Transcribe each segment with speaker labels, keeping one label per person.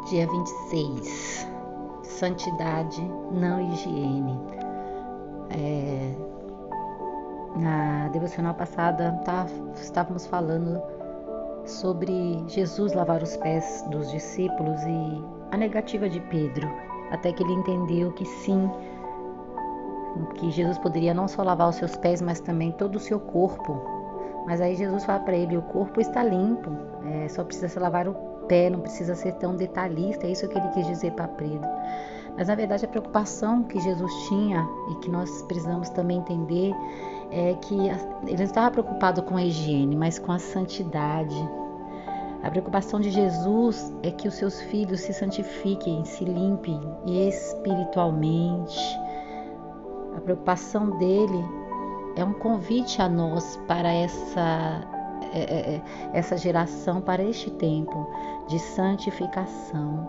Speaker 1: Dia 26, santidade, não higiene. Na devocional passada estávamos falando sobre Jesus lavar os pés dos discípulos e a negativa de Pedro, até que ele entendeu que sim, que Jesus poderia não só lavar os seus pés, mas também todo o seu corpo. Mas aí Jesus fala para ele, o corpo está limpo, só precisa se lavar o pé, não precisa ser tão detalhista, é isso que ele quis dizer para Pedro. Mas na verdade a preocupação que Jesus tinha e que nós precisamos também entender é que ele não estava preocupado com a higiene, mas com a santidade. A preocupação de Jesus é que os seus filhos se santifiquem, se limpem espiritualmente. A preocupação dele é um convite a nós para essa geração, para este tempo de santificação.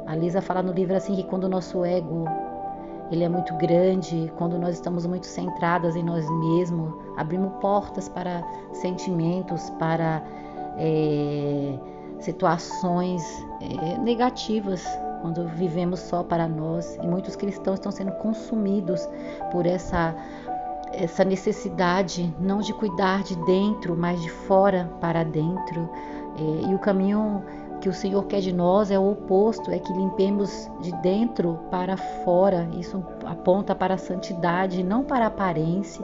Speaker 1: A Lisa fala no livro assim que quando o nosso ego ele é muito grande, quando nós estamos muito centradas em nós mesmos, abrimos portas para sentimentos, para situações negativas, quando vivemos só para nós. E muitos cristãos estão sendo consumidos por essa necessidade, não de cuidar de dentro, mas de fora para dentro. E o caminho que o Senhor quer de nós é o oposto, é que limpemos de dentro para fora. Isso aponta para a santidade, não para a aparência.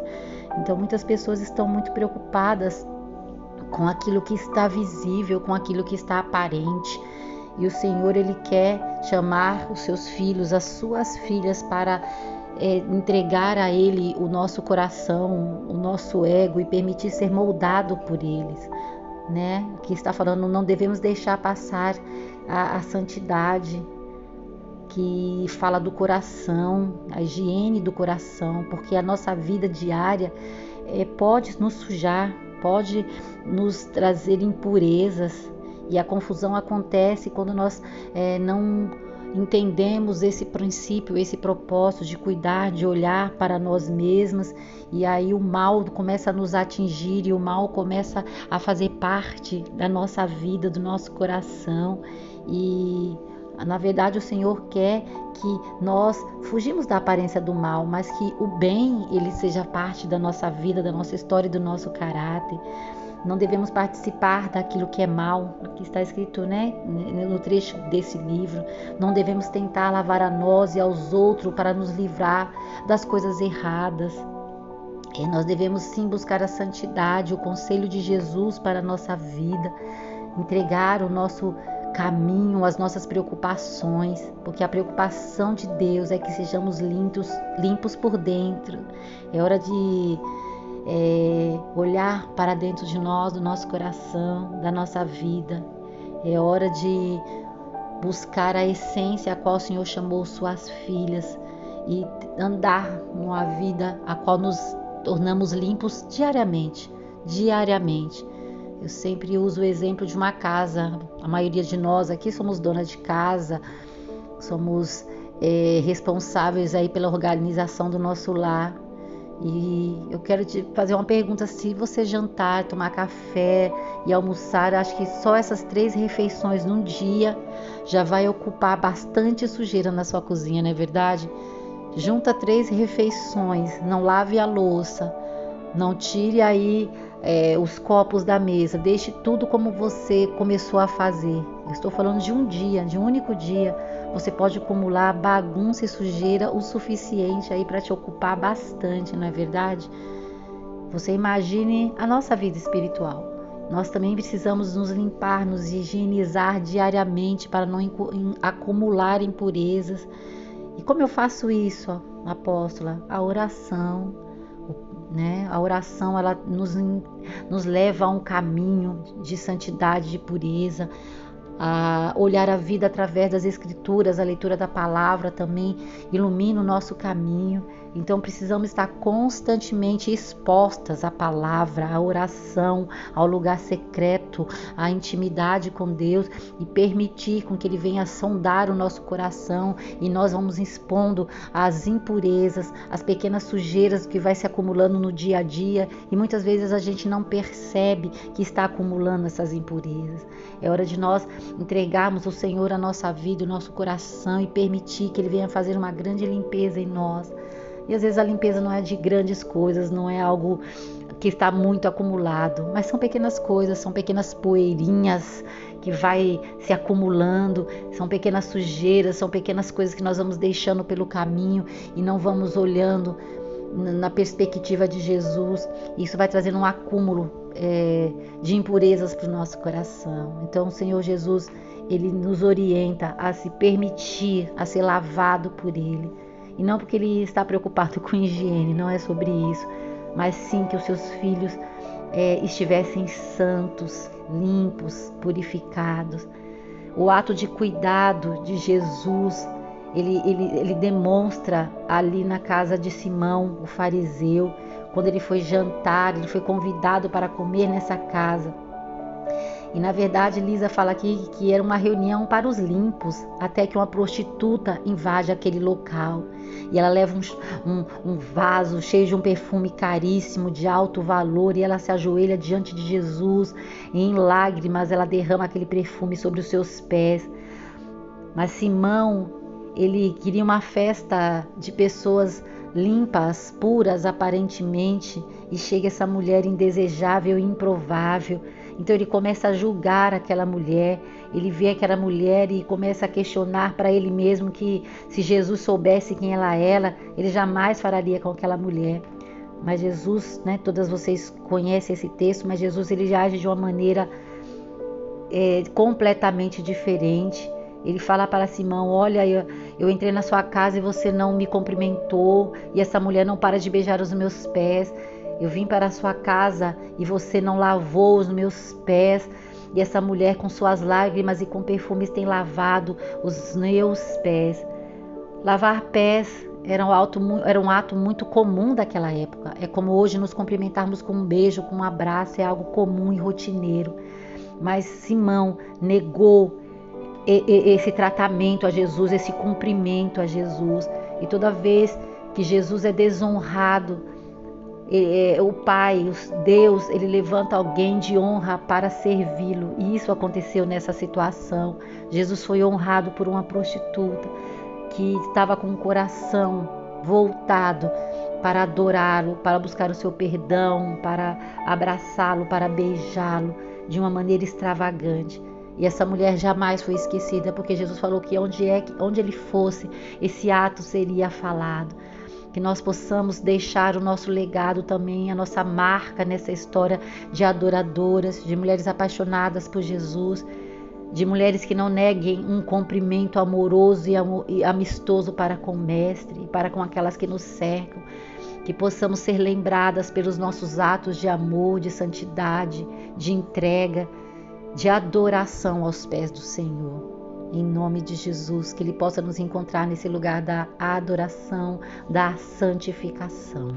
Speaker 1: Então muitas pessoas estão muito preocupadas com aquilo que está visível, com aquilo que está aparente. E o Senhor, Ele quer chamar os seus filhos, as suas filhas para entregar a Ele o nosso coração, o nosso ego e permitir ser moldado por eles. Que está falando, não devemos deixar passar a santidade, que fala do coração, a higiene do coração, porque a nossa vida diária pode nos sujar, pode nos trazer impurezas, e a confusão acontece quando nós não entendemos esse princípio, esse propósito de cuidar, de olhar para nós mesmas, e aí o mal começa a nos atingir e o mal começa a fazer parte da nossa vida, do nosso coração. E na verdade o Senhor quer que nós fugimos da aparência do mal, mas que o bem ele seja parte da nossa vida, da nossa história e do nosso caráter. Não devemos participar daquilo que é mal, que está escrito, no trecho desse livro. Não devemos tentar lavar a nós e aos outros para nos livrar das coisas erradas. Nós devemos sim buscar a santidade, o conselho de Jesus para a nossa vida, entregar o nosso caminho, as nossas preocupações, porque a preocupação de Deus é que sejamos limpos por dentro. É hora de olhar para dentro de nós, do nosso coração, da nossa vida. É hora de buscar a essência a qual o Senhor chamou suas filhas e andar numa vida a qual nos tornamos limpos diariamente. Eu sempre uso o exemplo de uma casa. A maioria de nós aqui somos donas de casa, somos responsáveis aí pela organização do nosso lar. E eu quero te fazer uma pergunta: se você jantar, tomar café e almoçar, acho que só essas 3 refeições num dia já vai ocupar bastante sujeira na sua cozinha, não é verdade? Junta 3 refeições, não lave a louça, não tire aí os copos da mesa, deixe tudo como você começou a fazer. Eu estou falando de um dia, de um único dia. Você pode acumular bagunça e sujeira o suficiente aí para te ocupar bastante, não é verdade? Você imagine a nossa vida espiritual. Nós também precisamos nos limpar, nos higienizar diariamente para não acumular impurezas. E como eu faço isso, apóstola? A oração. A oração ela nos leva a um caminho de santidade, de pureza, a olhar a vida através das escrituras, a leitura da palavra também ilumina o nosso caminho. Então precisamos estar constantemente expostas à palavra, à oração, ao lugar secreto, à intimidade com Deus e permitir com que Ele venha sondar o nosso coração e nós vamos expondo as impurezas, as pequenas sujeiras que vai se acumulando no dia a dia e muitas vezes a gente não percebe que está acumulando essas impurezas. É hora de nós entregarmos ao Senhor a nossa vida, o nosso coração e permitir que Ele venha fazer uma grande limpeza em nós. E às vezes a limpeza não é de grandes coisas, não é algo que está muito acumulado, mas são pequenas coisas, são pequenas poeirinhas que vai se acumulando, são pequenas sujeiras, são pequenas coisas que nós vamos deixando pelo caminho e não vamos olhando na perspectiva de Jesus. Isso vai trazendo um acúmulo de impurezas para o nosso coração. Então o Senhor Jesus, Ele nos orienta a se permitir, a ser lavado por Ele. E não porque Ele está preocupado com higiene, não é sobre isso, mas sim que os seus filhos estivessem santos, limpos, purificados. O ato de cuidado de Jesus, ele demonstra ali na casa de Simão, o fariseu, quando ele foi jantar, ele foi convidado para comer nessa casa. E na verdade Lisa fala aqui que era uma reunião para os limpos, até que uma prostituta invade aquele local. E ela leva um vaso cheio de um perfume caríssimo, de alto valor, e ela se ajoelha diante de Jesus, e em lágrimas ela derrama aquele perfume sobre os seus pés. Mas Simão, ele queria uma festa de pessoas limpas, puras aparentemente, e chega essa mulher indesejável e improvável. Então ele começa a julgar aquela mulher, ele vê aquela mulher e começa a questionar para ele mesmo que se Jesus soubesse quem ela era, ele jamais faria com aquela mulher. Mas Jesus, todas vocês conhecem esse texto, mas Jesus ele age de uma maneira completamente diferente. Ele fala para Simão: olha, eu entrei na sua casa e você não me cumprimentou, e essa mulher não para de beijar os meus pés. Eu vim para a sua casa e você não lavou os meus pés, e essa mulher com suas lágrimas e com perfumes tem lavado os meus pés. Lavar pés era um ato muito comum daquela época. É como hoje nos cumprimentarmos com um beijo, com um abraço, é algo comum e rotineiro. Mas Simão negou esse tratamento a Jesus, esse cumprimento a Jesus. E toda vez que Jesus é desonrado, o Pai, Deus, ele levanta alguém de honra para servi-lo. E isso aconteceu nessa situação. Jesus foi honrado por uma prostituta que estava com o coração voltado para adorá-lo, para buscar o seu perdão, para abraçá-lo, para beijá-lo de uma maneira extravagante. E essa mulher jamais foi esquecida, porque Jesus falou que onde ele fosse, esse ato seria falado. Que nós possamos deixar o nosso legado também, a nossa marca nessa história de adoradoras, de mulheres apaixonadas por Jesus, de mulheres que não neguem um cumprimento amoroso e amistoso para com o Mestre e para com aquelas que nos cercam. Que possamos ser lembradas pelos nossos atos de amor, de santidade, de entrega, de adoração aos pés do Senhor. Em nome de Jesus, que Ele possa nos encontrar nesse lugar da adoração, da santificação.